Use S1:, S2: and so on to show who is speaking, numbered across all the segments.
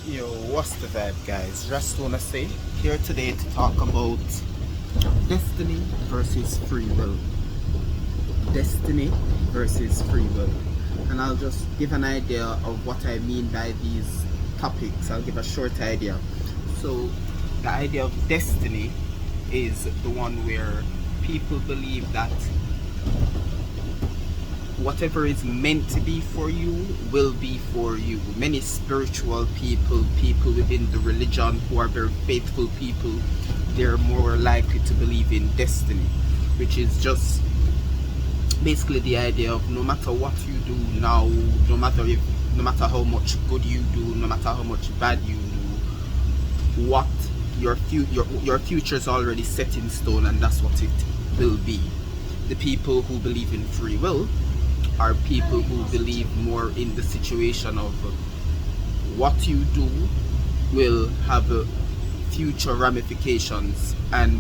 S1: Yo, what's the vibe, guys? Raslunacy here today to talk about destiny versus free will. Destiny versus free will. And I'll just give an idea of what I mean by these topics. I'll give a short idea. So, the idea of destiny is the one where people believe that whatever is meant to be for you will be for you. Many spiritual people, people within the religion who are very faithful people, they're more likely to believe in destiny, which is just basically the idea of no matter what you do now, no matter how much good you do, no matter how much bad you do, what your future is already set in stone, and that's what it will be. The people who believe in free will are people who believe more in the situation of what you do will have future ramifications. And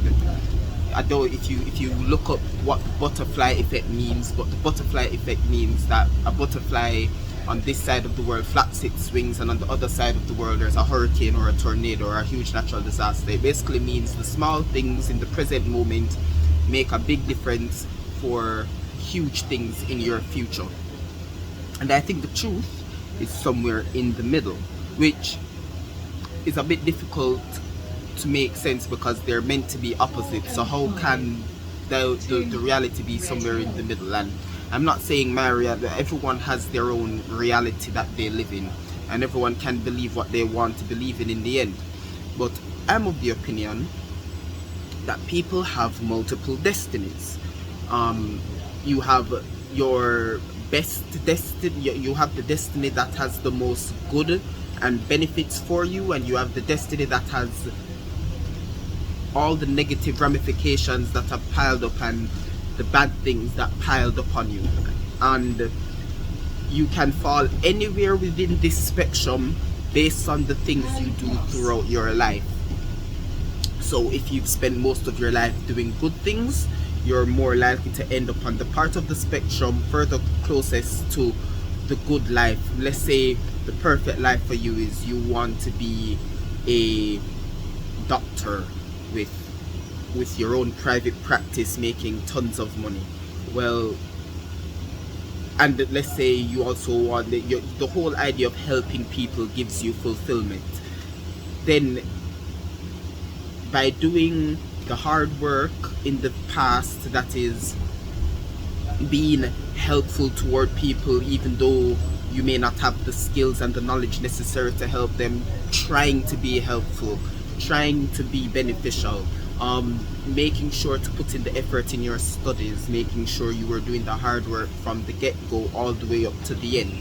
S1: I don't know if you look up what the butterfly effect means, but the butterfly effect means that a butterfly on this side of the world flaps its wings, and on the other side of the world there's a hurricane or a tornado or a huge natural disaster. It basically means the small things in the present moment make a big difference for huge things in your future. And I think the truth is somewhere in the middle, which is a bit difficult to make sense because they're meant to be opposites. So how can the reality be somewhere in the middle? And I'm not saying my reality, everyone has their own reality that they live in, and everyone can believe what they want to believe in the end. But I'm of the opinion that people have multiple destinies. You have your best destiny, you have the destiny that has the most good and benefits for you, and you have the destiny that has all the negative ramifications that have piled up and the bad things that piled upon you. And you can fall anywhere within this spectrum based on the things you do throughout your life. So if you've spent most of your life doing good things, you're more likely to end up on the part of the spectrum further closest to the good life. Let's say the perfect life for you is you want to be a doctor with your own private practice making tons of money. Well, and let's say you also want the whole idea of helping people gives you fulfillment. Then by doing the hard work in the past, that is being helpful toward people even though you may not have the skills and the knowledge necessary to help them, trying to be helpful, trying to be beneficial, making sure to put in the effort in your studies, making sure you were doing the hard work from the get-go all the way up to the end.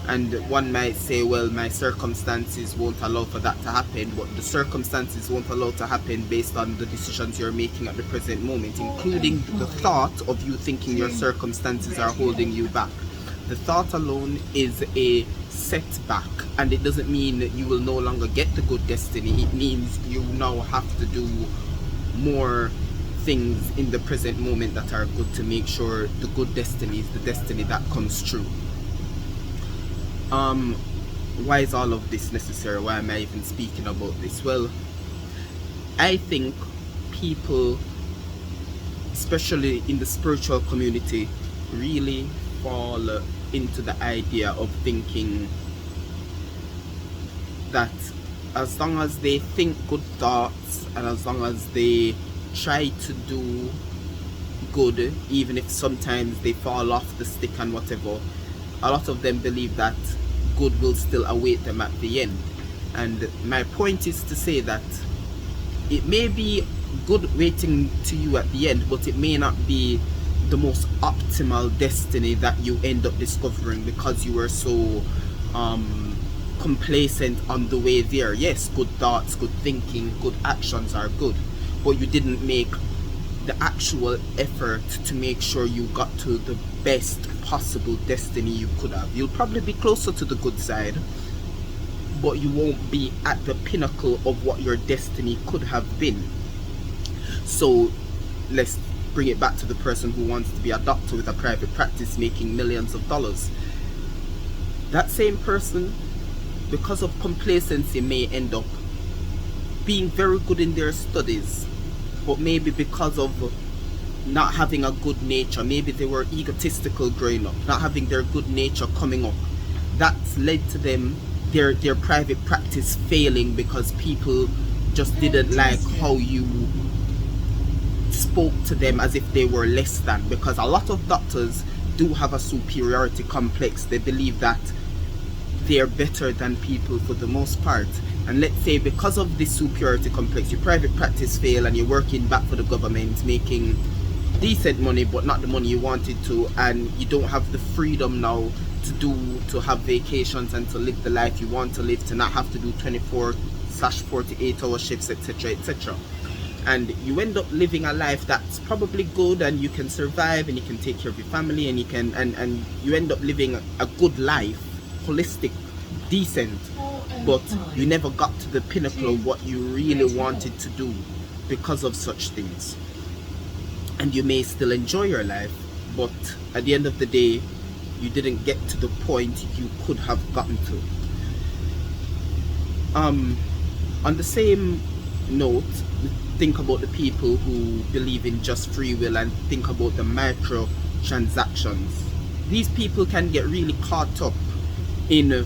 S1: And one might say, well, my circumstances won't allow for that to happen, but the circumstances won't allow to happen based on the decisions you're making at the present moment, including the thought of you thinking your circumstances are holding you back. The thought alone is a setback, and it doesn't mean that you will no longer get the good destiny. It means you now have to do more things in the present moment that are good to make sure the good destiny is the destiny that comes true. Why is all of this necessary? Why am I even speaking about this? Well, I think people, especially in the spiritual community, really fall into the idea of thinking that as long as they think good thoughts and as long as they try to do good, even if sometimes they fall off the stick and whatever, a lot of them believe that good will still await them at the end. And my point is to say that it may be good waiting to you at the end, but it may not be the most optimal destiny that you end up discovering because you were so complacent on the way there. Yes, good thoughts, good thinking, good actions are good, but you didn't make the actual effort to make sure you got to the best possible destiny you could have. You'll probably be closer to the good side, but you won't be at the pinnacle of what your destiny could have been. So let's bring it back to the person who wants to be a doctor with a private practice making millions of dollars. That same person because of complacency, may end up being very good in their studies, but maybe because of not having a good nature, maybe they were egotistical growing up, not having their good nature coming up, that's led to them, their private practice failing because people just didn't like how you spoke to them as if they were less than. Because a lot of doctors do have a superiority complex. They believe that they're better than people for the most part. And let's say because of this superiority complex, your private practice fail and you're working back for the government, making decent money but not the money you wanted to, and you don't have the freedom now to have vacations and to live the life you want to live, to not have to do 24/48 hour shifts, etc., etc. And you end up living a life that's probably good and you can survive and you can take care of your family and you can and you end up living a good life, holistic, decent, but you never got to the pinnacle of what you really wanted to do because of such things. And you may still enjoy your life, but at the end of the day, you didn't get to the point you could have gotten to. On the same note, think about the people who believe in just free will and think about the micro transactions. These people can get really caught up in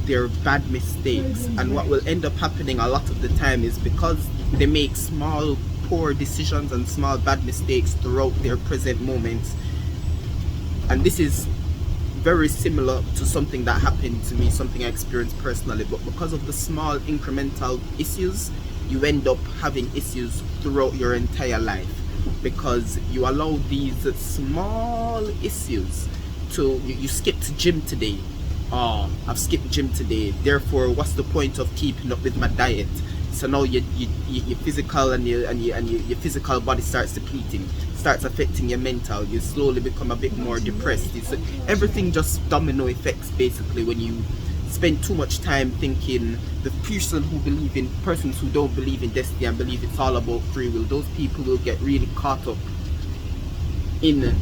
S1: their bad mistakes, and what will end up happening a lot of the time is because they make small poor decisions and small bad mistakes throughout their present moments. And this is very similar to something that happened to me, something I experienced personally, but because of the small incremental issues, you end up having issues throughout your entire life, because you allow these small issues to, you skipped gym today. Oh, I've skipped gym today, therefore what's the point of keeping up with my diet? So now your physical and your physical body starts depleting, starts affecting your mental. You slowly become a bit more depressed. Everything just domino effects basically when you spend too much time thinking. The persons who don't believe in destiny and believe it's all about free will, those people will get really caught up in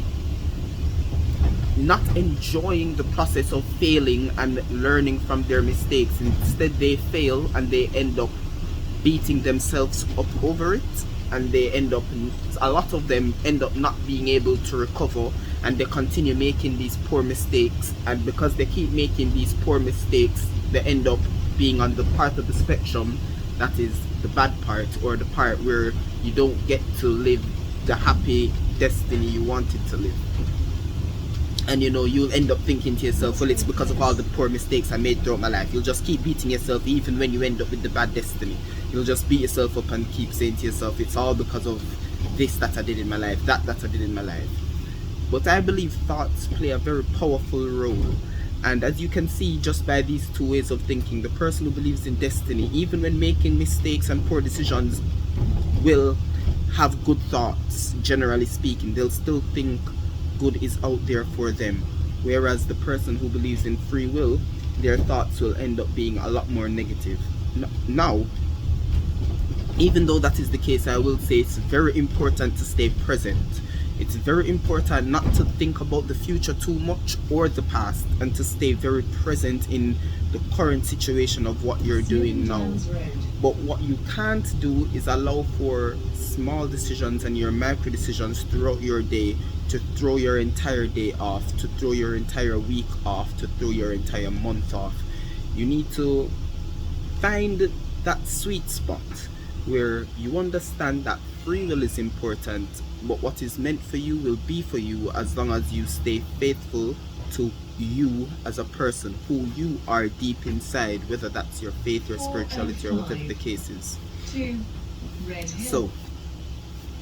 S1: not enjoying the process of failing and learning from their mistakes. Instead, they fail and they end up beating themselves up over it, and a lot of them end up not being able to recover, and they continue making these poor mistakes. And because they keep making these poor mistakes, they end up being on the part of the spectrum that is the bad part, or the part where you don't get to live the happy destiny you wanted to live. And you'll end up thinking to yourself, well, it's because of all the poor mistakes I made throughout my life. You'll just keep beating yourself even when you end up with the bad destiny. You'll just beat yourself up and keep saying to yourself, it's all because of this that I did in my life, that I did in my life. But I believe thoughts play a very powerful role. And as you can see just by these two ways of thinking, the person who believes in destiny, even when making mistakes and poor decisions, will have good thoughts. Generally speaking, they'll still think good is out there for them. Whereas the person who believes in free will, their thoughts will end up being a lot more negative. Now, even though that is the case, I will say it's very important to stay present. It's very important not to think about the future too much or the past, and to stay very present in the current situation of what you're doing now. But what you can't do is allow for small decisions and your micro decisions throughout your day to throw your entire day off, to throw your entire week off, to throw your entire month off. You need to find that sweet spot where you understand that free will is important, but what is meant for you will be for you as long as you stay faithful to you as a person, who you are deep inside, whether that's your faith, your spirituality, or whatever the case is. So,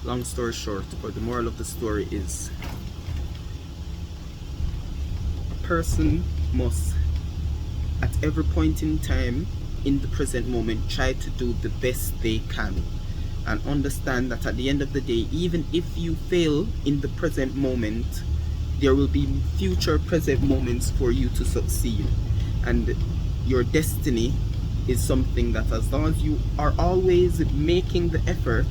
S1: long story short, or the moral of the story is, a person must, at every point in time, in the present moment, try to do the best they can, and understand that at the end of the day, even if you fail in the present moment, there will be future present moments for you to succeed. And your destiny is something that, as long as you are always making the effort,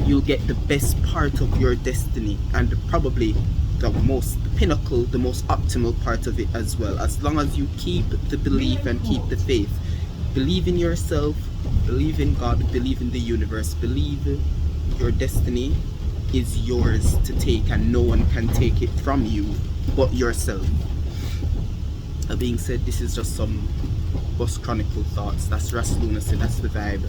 S1: you'll get the best part of your destiny, and probably the most pinnacle, the most optimal part of it as well. As long as you keep the belief and keep the faith, believe in yourself, believe in God, believe in the universe, believe your destiny is yours to take, and no one can take it from you but yourself. That being said, this is just some Bus Chronicle thoughts. That's raslunacy, that's the vibe.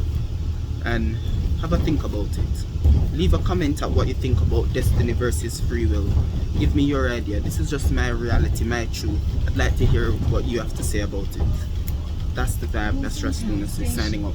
S1: And have a think about it. Leave a comment at what you think about destiny versus free will. Give me your idea. This is just my reality, my truth. I'd like to hear what you have to say about it. That's the vibe. That's raslunacy signing up.